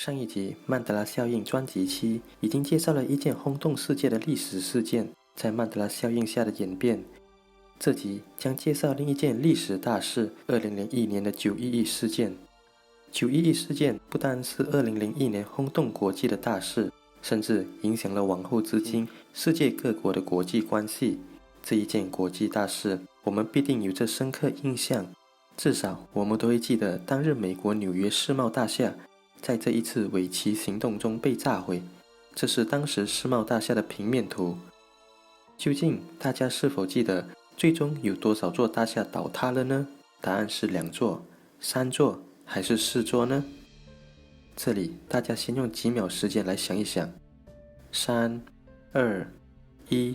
上一集曼德拉效应专辑7已经介绍了一件轰动世界的历史事件在曼德拉效应下的演变，这集将介绍另一件历史大事2001年的911事件。911事件不单是2001年轰动国际的大事，甚至影响了往后至今世界各国的国际关系。这一件国际大事我们必定有着深刻印象，至少我们都会记得当日美国纽约世贸大厦在这一次尾旗行动中被炸毁，这是当时世贸大厦的平面图。究竟大家是否记得最终有多少座大厦倒塌了呢？答案是2座、3座还是4座呢？这里大家先用几秒时间来想一想。3、2、1，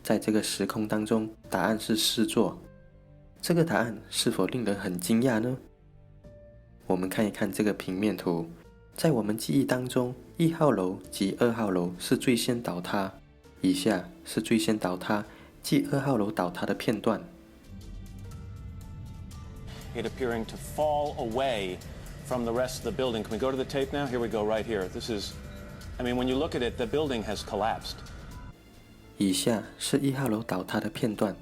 在这个时空当中，答案是4座。这个答案是否令人很惊讶呢？我们看一看这个平面图，在我们记忆当中，1号楼及2号楼是最先倒塌，以下是最先倒塌即2号楼倒塌的片段。It appearing to fall away from the rest of the building. Can we go to the tape now? Here we go, right here. This is, I mean, when you look at it, the building has collapsed. 以下是1号楼倒塌的片段。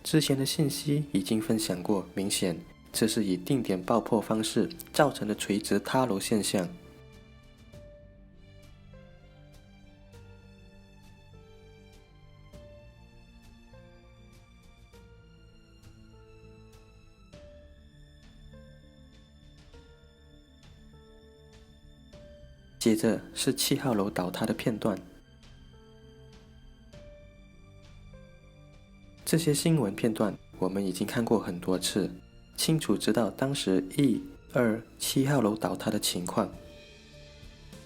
之前的信息已经分享过，明显这是以定点爆破方式造成的垂直塌楼现象。接着是7号楼倒塌的片段。这些新闻片段我们已经看过很多次，清楚知道当时1、2、7号楼倒塌的情况。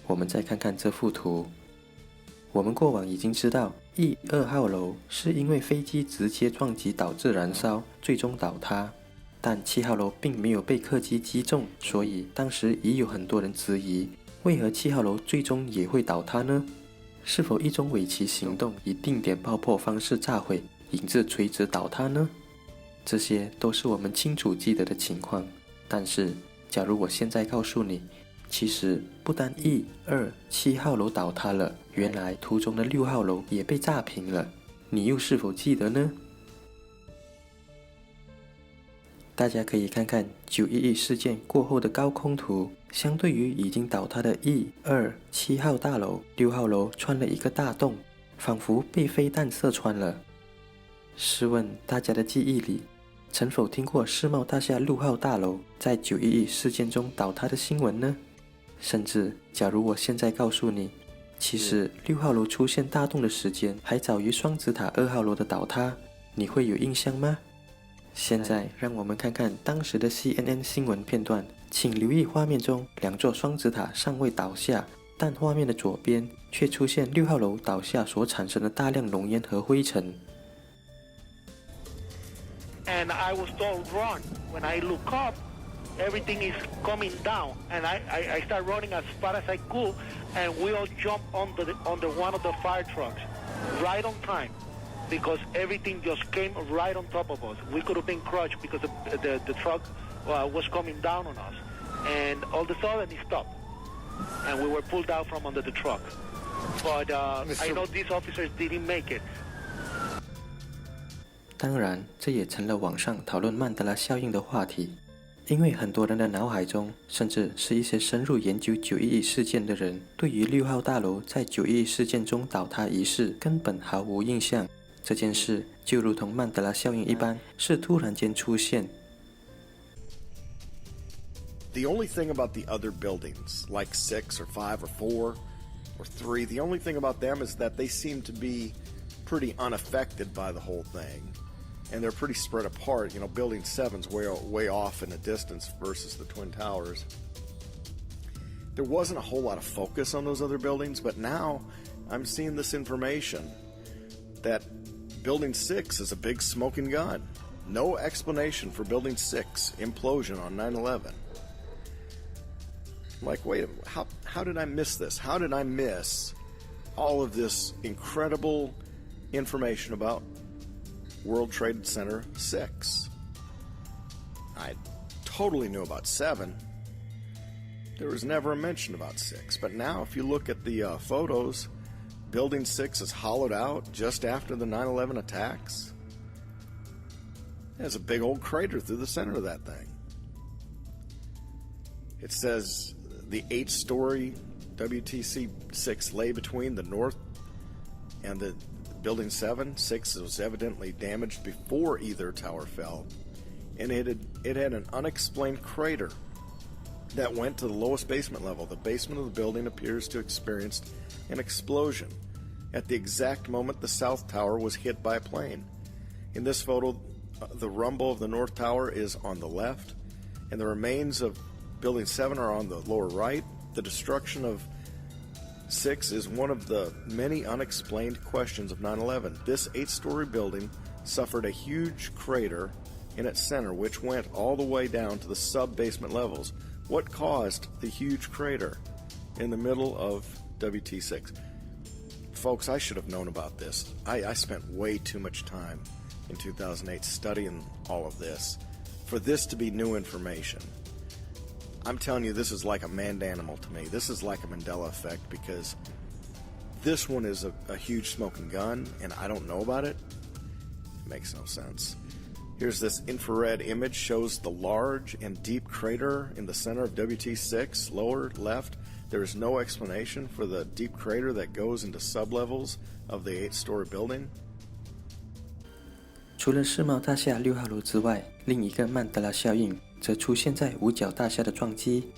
我们再看看这幅图，我们过往已经知道1、2号楼是因为飞机直接撞击导致燃烧，最终倒塌，但7号楼并没有被客机击中，所以当时已有很多人质疑，为何7号楼最终也会倒塌呢？是否一种尾旗行动以定点爆破方式炸毁，引致垂直倒塌呢？这些都是我们清楚记得的情况。但是假如我现在告诉你，其实不单1、2、7号楼倒塌了，原来图中的6号楼也被炸平了，你又是否记得呢？大家可以看看911事件过后的高空图，相对于已经倒塌的1、2、7号大楼，6号楼穿了一个大洞，仿佛被飞弹射穿了。试问大家的记忆里，曾否听过世贸大厦6号大楼在911事件中倒塌的新闻呢？甚至假如我现在告诉你，其实6号楼出现大洞的时间还早于双子塔2号楼的倒塌，你会有印象吗？现在让我们看看当时的 CNN 新闻片段，请留意画面中2座双子塔尚未倒下，但画面的左边却出现6号楼倒下所产生的大量浓烟和灰尘。And I was told run. When I look up, everything is coming down, and I start running as fast as I could, and we all jump under one of the fire trucks, right on time, because everything just came right on top of us. We could have been crushed because the truck was coming down on us, and all of a sudden it stopped, and we were pulled out from under the truck. But I know these officers didn't make it. 当然，这也成了网上讨论曼德拉效应的话题，因为很多人的脑海中，甚至是一些深入研究911事件的人，对于6号大楼在911事件中倒塌一事根本毫无印象。这件事就如同曼德拉效应一般，是突然间出现。The only thing about the other buildings, like 6 or 5 or 4 or 3, the only thing about them is that they seem to be pretty unaffected by the whole thing. And they're pretty spread apart. You know, Building 7's way off in the distance versus the Twin Towers. There wasn't a whole lot of focus on those other buildings, but now I'm seeing this information that Building 6 is a big smoking gun. No explanation for Building 6 implosion on 9/11. I'm like, wait, how did I miss this? How did I miss all of this incredible information about World Trade Center 6? I totally knew about 7. There was never a mention about 6. But now, if you look at the photos, Building 6 is hollowed out just after the 9/11 attacks. There's a big old crater through the center of that thing. It says the 8-story WTC-6 lay between the north and the Building 7. 6 was evidently damaged before either tower fell, and it had an unexplained crater that went to the lowest basement level. The basement of the building appears to have experienced an explosion at the exact moment the south tower was hit by a plane. In this photo, the rumble of the north tower is on the left, and the remains of Building 7 are on the lower right. The destruction of 6 is one of the many unexplained questions of 9/11. This 8-story building suffered a huge crater in its center, which went all the way down to the sub-basement levels. What caused the huge crater in the middle of WT6? Folks, I should have known about this. I spent way too much time in 2008 studying all of this for this to be new information. I'm telling you, this is like a manned animal to me. This is like a Mandela effect, because this one is a huge smoking gun and I don't know about it. It makes no sense. Here's this infrared image, shows the large and deep crater in the center of WT6, lower left. There is no explanation for the deep crater that goes into sublevels of the 8-story building. 除了世贸大厦6号楼之外，另一个曼德拉效应则出现在五角大厦的撞击。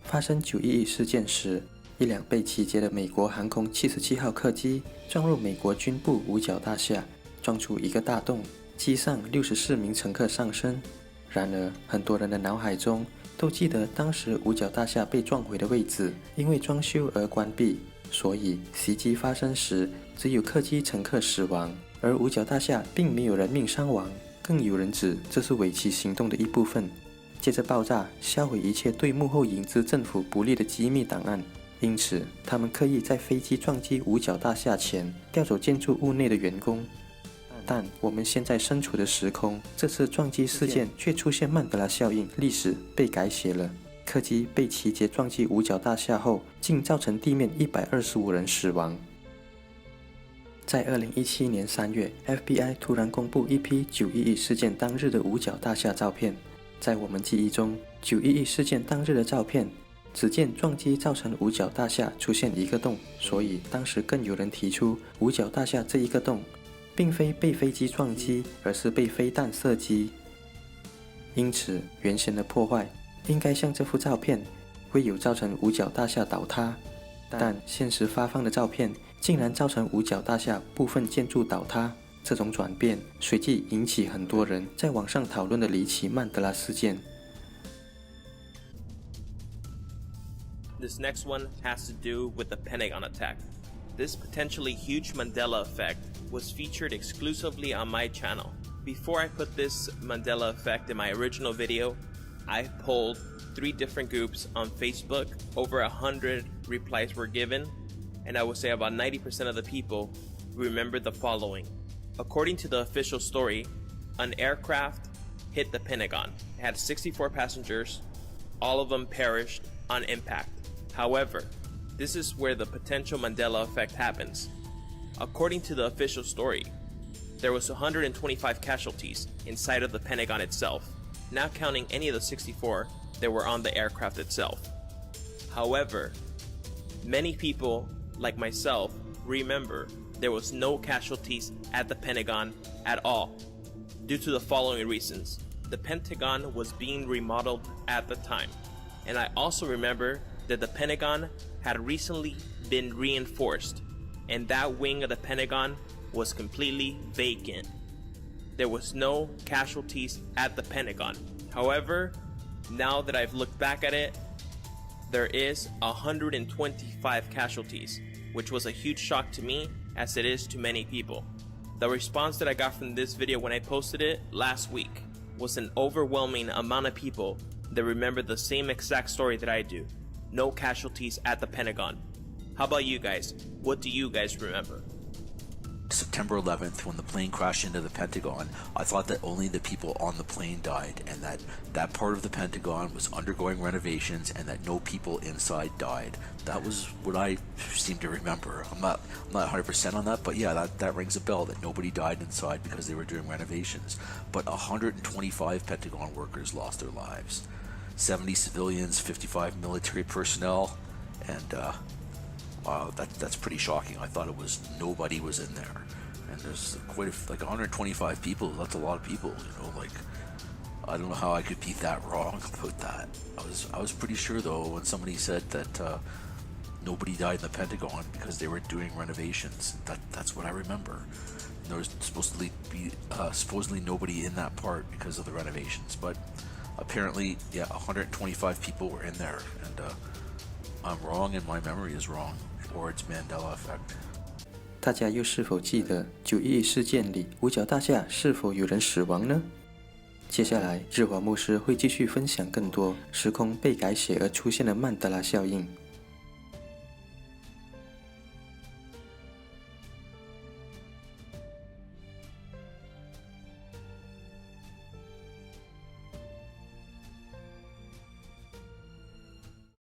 发生911事件时，一辆被集结的美国航空77号客机撞入美国军部五角大厦，撞出一个大洞，机上64名乘客丧生。然而，很多人的脑海中都记得当时五角大厦被撞毁的位置，因为装修而关闭，所以袭击发生时只有客机乘客死亡，而五角大厦并没有人命伤亡。更有人指这是尾期行动的一部分，借着爆炸销毁一切对幕后影子政府不利的机密档案。因此，他们刻意在飞机撞击五角大厦前调走建筑物内的员工。但我们现在身处的时空，这次撞击事件却出现曼德拉效应，历史被改写了。客机被集结撞击五角大厦后，竟造成地面125人死亡。在2017年3月 ，FBI 突然公布一批911事件当日的五角大厦照片。在我们记忆中，911事件当日的照片，只见撞击造成五角大厦出现一个洞，所以当时更有人提出，五角大厦这一个洞，并非被飞机撞击，而是被飞弹射击。因此，原先的破坏应该像这幅照片，未有造成五角大厦倒塌。但现实发放的照片竟然造成五角大厦部分建筑倒塌，这种转变随即引起很多人在网上讨论的离奇曼德拉事件。This next one has to do with the Pentagon attack. This potentially huge Mandela effect was featured exclusively on my channel. Before I put this Mandela effect in my original video, I polled 3 different groups on Facebook. Over 100 replies were given, and I would say about 90% of the people remembered the following. According to the official story, an aircraft hit the Pentagon. It had 64 passengers. All of them perished on impact. However, this is where the potential Mandela effect happens. According to the official story, there was 125 casualties inside of the Pentagon itself, not counting any of the 64 that were on the aircraft itself. However, many people, like myself, remember there was no casualties at the Pentagon at all, due to the following reasons. The Pentagon was being remodeled at the time, and I also remember that the Pentagon had recently been reinforced, and that wing of the Pentagon was completely vacant. There was no casualties at the Pentagon. However, now that I've looked back at it, there is 125 casualties, which was a huge shock to me, as it is to many people. The response that I got from this video when I posted it last week was an overwhelming amount of people that remember the same exact story that I do. No casualties at the Pentagon. How about you guys? What do you guys remember? September 11th, when the plane crashed into the Pentagon, I thought that only the people on the plane died, and that part of the Pentagon was undergoing renovations, and that no people inside died. That was what I seem to remember. I'm not 100% on that, but yeah, that rings a bell, that nobody died inside because they were doing renovations. But 125 Pentagon workers lost their lives. 70 civilians, 55 military personnel, and that's pretty shocking. I thought it was nobody was in there, and there's like 125 people. That's a lot of people, Like, I don't know how I could be that wrong about that. I was pretty sure though when somebody said that nobody died in the Pentagon because they were doing renovations. That's what I remember. And there was supposedly nobody in that part because of the renovations, but apparently, yeah, 125 people were in there, and I'm wrong, and my memory is wrong, or it's Mandela Effect. 大家又是否记得911事件里五角大厦是否有人死亡呢？接下来，日华牧师会继续分享更多时空被改写而出现的曼德拉效应。